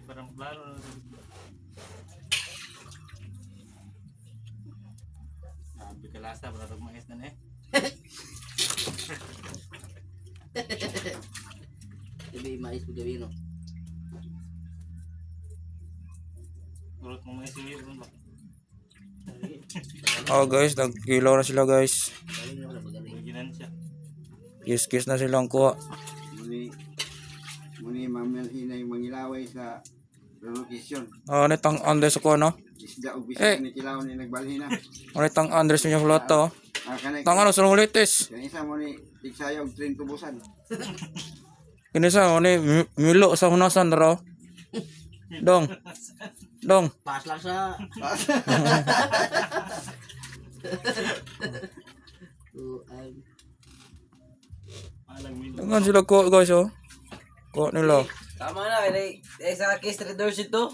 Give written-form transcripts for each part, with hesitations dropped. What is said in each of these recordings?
parang klaro. Sabi ka lasa, para mais na eh. Sabi mais po gawin no. Urot mo mais yung ba? Oh guys, nagkilaw na sila guys. Ginan siya. Kiss na silang kuha. Muni mamel hinay mangilaway sa location. Oh, netang Andres ko no. Isda ug bisag ni kilaw ni nagbalhin na. Netang Andres niya floto. Kanay Tang ano sa ulitis. kan isa mo ni tigsayog train tubusan. Kinisa mo ni milo sa hunasan ro. Dong. Pas lang sa. Alang milo. Tangan sila ko guys oh. Ko nila. Tama na, kaya sa case traders ito.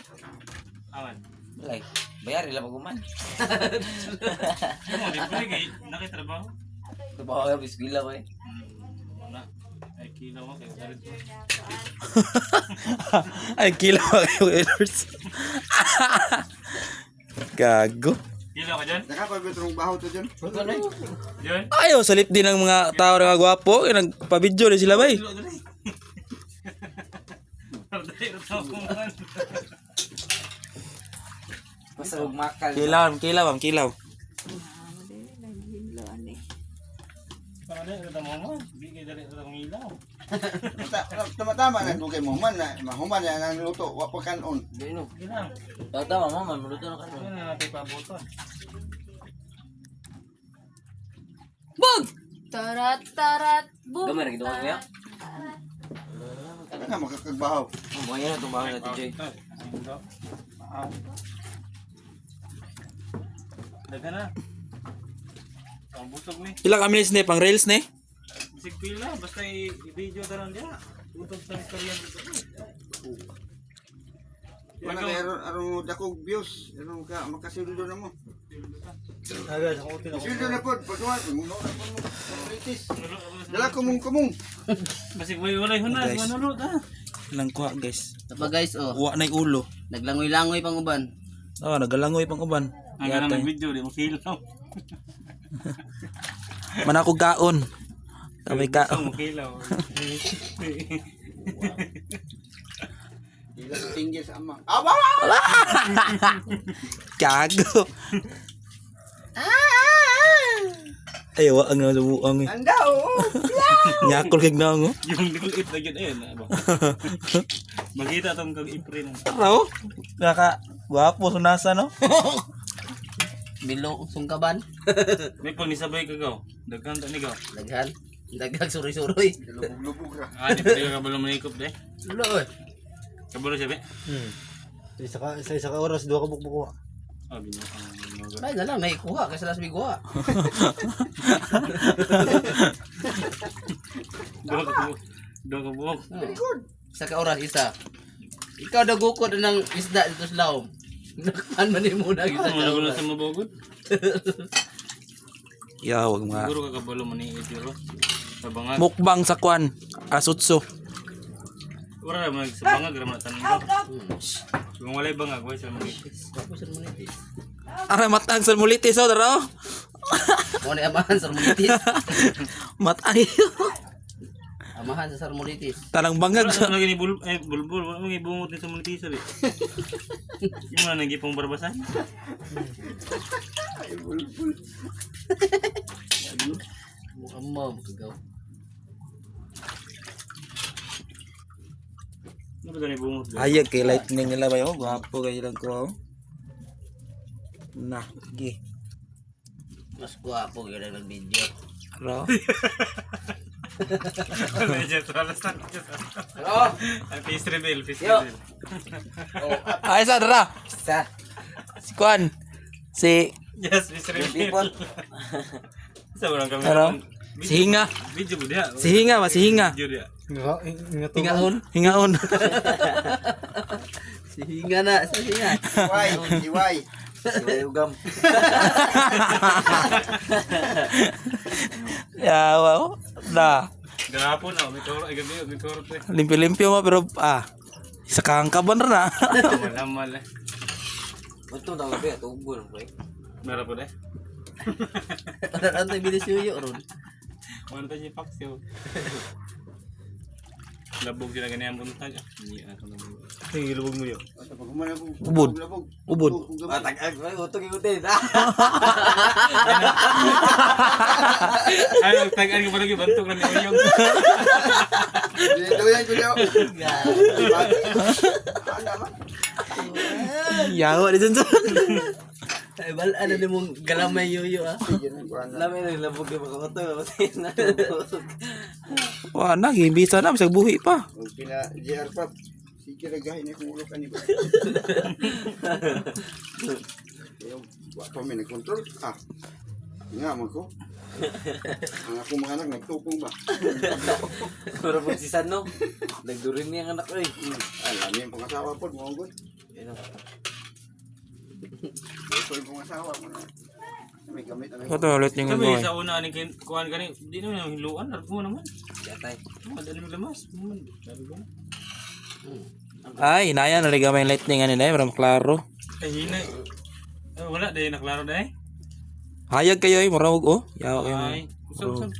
Awan. Like, bayari lang maguman. Ano, di ba kay nakitrabaho? Ito ba ako, bisgila ko eh. Wala. Ay kilo mo kay galit mo. Ay kilaw kayo editors. Gago. Kilo ka dyan? Nakapagbitrong baho to dyan. Dyan? Ayo salip din ng mga tao na gwapo, nagpa-video din sila bay. Kilo dali. Dali ito ako man. Basta huwag makal. Kilaw. Para dali ito mo mo. Hindi kay dali ito akong ilaw. Tama-tama na kung kay mo man na mahuman na ang luto wa pa kanon. Hindi no. Gilang. Tama, mama, maluto na kayo. Ano na natin pabuton? Tarat, boom. Gamay na ginawa mo yan? Ano makakagbahaw. Oh, mga yan na itong bahay natin, Jay. Daga na. Ang busog ni. Ilang kami ni pang reels ni? Bisig pila. Basta i-video ka lang diya. Utog sa istorya dito. Wala kay aron dakog views, aron ka makasildo na mo. Sildo na pod, pagkuhan mo na po mo. Kritis. Dala kumong. Basig may walay hunas. Guys. Manulot ha. Ilang kuha guys. Tapa guys oh. Uwa na yung ulo. Naglangoy-langoy pang uban. Oh, nagalangoy pang uban. Ang ganang mag-video. Di mo kilaw. Manako gaon. Kamay Ang kaon. mo kilaw. Ila tinggi sa ama. Aba! Gago. Ay, wa ang nalubuang eh. Andaw. Nyakol kag na ngo. Yung lilit na yun. Ayun. Magkita itong kag-iprin. Taro. Kaka gwapo sunasa no. Milo sungkaban. May pang nisabay ka gaw. Daghan ta ni gaw. Daghan. Daghang suroy-suroy. Lubog-lubog ra. Ah, di pa ka kabalo manikop de. Lulo. Kabalo siya be. Sa ka oras, dua ka bukbuko. Ah, bino ang mga. Ay na lang naikuha kasi las biguha. Dua ka buhok. Sa ka oras isa. Ikaw dagukod ng isda dito sa laom. Nakpan man mo na Ito mo nagulo sa mabogod. Ya, wag mga Siguro ka kabalo maniit yun. Sa bangag. mukbang sa kwan. Asutso. Wala naman sa bangag. Ramang tanan daw. Kung walay bangag, wala sila manitis. Tapos sa munitis. Ara matang sa mulitis oh, daro. Mo na amahan sa munitis. Matang. Amahan sa sarmonitis. Tanang bangag Wala sa. naman lagi ni bulbul. Wala naman ibungot ni sa manitis. Yung mga nagipong barbasan. Mukhang mo kagaw. Ano ba ni bungot? Ayag kay lightning nila ba yo? Gwapo kay lang ko. Nah, gi. Mas guwapo yun ang video. Ro. Medyo tuwalas na. Oh! Face reveal. Yo. Ay sa dara. Sa, Si kwan. Si Yes, face reveal. people. Sa walang kami. Ano? Si Hinga. Video mo diha. Si Hinga ba si Hinga? Video diha. Hingaon. Hingaon. Si Hinga na. Sa Hinga. Iway. Ugam. Ya, wow. Na. Gahapon may toro ay gabi may toro pre. Limpyo-limpyo mo pero Isa kang kaban na. Malamal eh. Ba't tawag ba? Tubo lang ba? Meron po deh. Ano tayo bilis yuyo ron? Wala tayo paksiw. Labog sila ganyan buntag. Hindi ako naman. Sige, lubog mo yun. Basta pag humana po. Ubod. Labog. Ubod. Matag-ag ba? Utog-igutin. Ay, tag-an ko pa lagi bantok lang ni Oyong. Dito yan, kuya. Ano man? Yawa di dyan. Ay, ano na mong galamay yuyo ah. Sige na, kuha na. Lami na labog yung mga kato. Na. Wala, gibisa na. Masag buhi pa. Huwag pina JR Pop. Sige ragahin na kung ulo ka ni ba. Yung, wak pa may nag-control. Nga mo ko. Ang akong mga anak nagtupong ba? Pero po si Sano. Nagdurin niya ang anak ko eh. Alam niyo yung pangasawa po, mga good. Yan o. Ito yung pangasawa mo na. May gamit na may Ito, ulit yung Kami gawin. sa una ni kuan kani, di naman yung hiluan, largo mo naman. Yatay. Madali mo lamas. Sabi ko. Ay, inaya na liga may lightning ano na para klaro. Ay hina. Wala dahil naklaro dahil. Hayag kayo ay murawag oh. Yawa kayo. Ay, usap.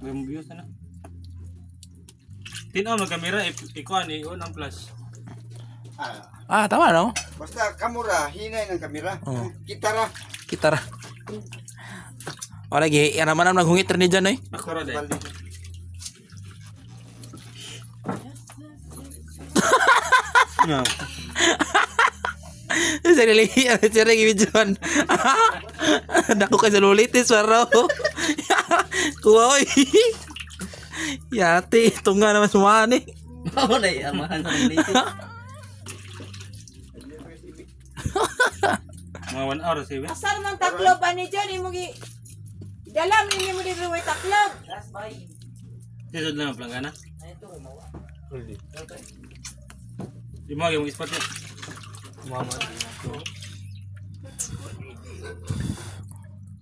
May mo views na. Tinaw mo kamera ikuan on ang flash. Ah, tama no? Basta kamura, hinay ng kamera. Oo. Kitara. Kita ra. Wala gi, yan naman ang naghungit rin dyan eh. Ako ra dahil. Sa nili, sira yung videoan. Naku kayo sa lulitis, waro. Kuha oy. Yati, ito nga naman sumani. Mao na amahan ng liti. Mga 1 hour siya. Asar man taklob ani John imo gi. Dalam ni mo di ruway taklob. Sisod lang ang planggana. Di mo yung spot niya.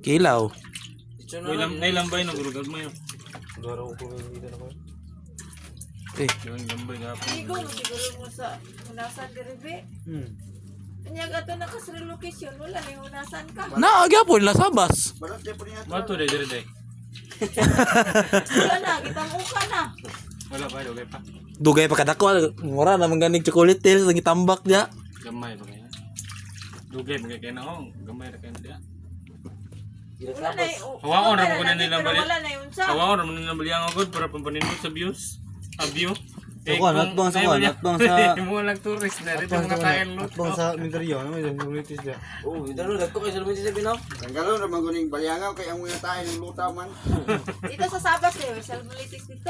Kilaw. Nailambay no gurugag mo yun. Doro ko dito na ko. Eh, Yung lambay nga po. Igo mo siguro mo sa unasan diri be. Anya gato na kas relocation wala ni unasan ka. naagapon na sabas. Balot niya po niya. Bato dahil dahil dahil. Wala na kitang uka na. Wala pa, okay pa. Dugay pa kadako, mura na ganing chocolate tails ang itambak niya. Gamay pa kaya. Dugay, magkakain na ako. Gamay na kayo na. Wala na. Hawaon ra mo kunin nila bali. Wala na yun sa. Hawaon ra mo nila bali ang agad para pampaninod sa views. Sa view. Ako, natbang sa natbang sa Mo lang tourist na dito mga kain lot. natbang sa Mindaryo, ano may lulitis dyan. Oh, ito na. Nagko kayo sa lumitis sa Pinaw. Tanggalon ra maguning balyangaw kay ang mga tayo ng lutaw man. Dito sa Sabas eh, sa Mulitis dito.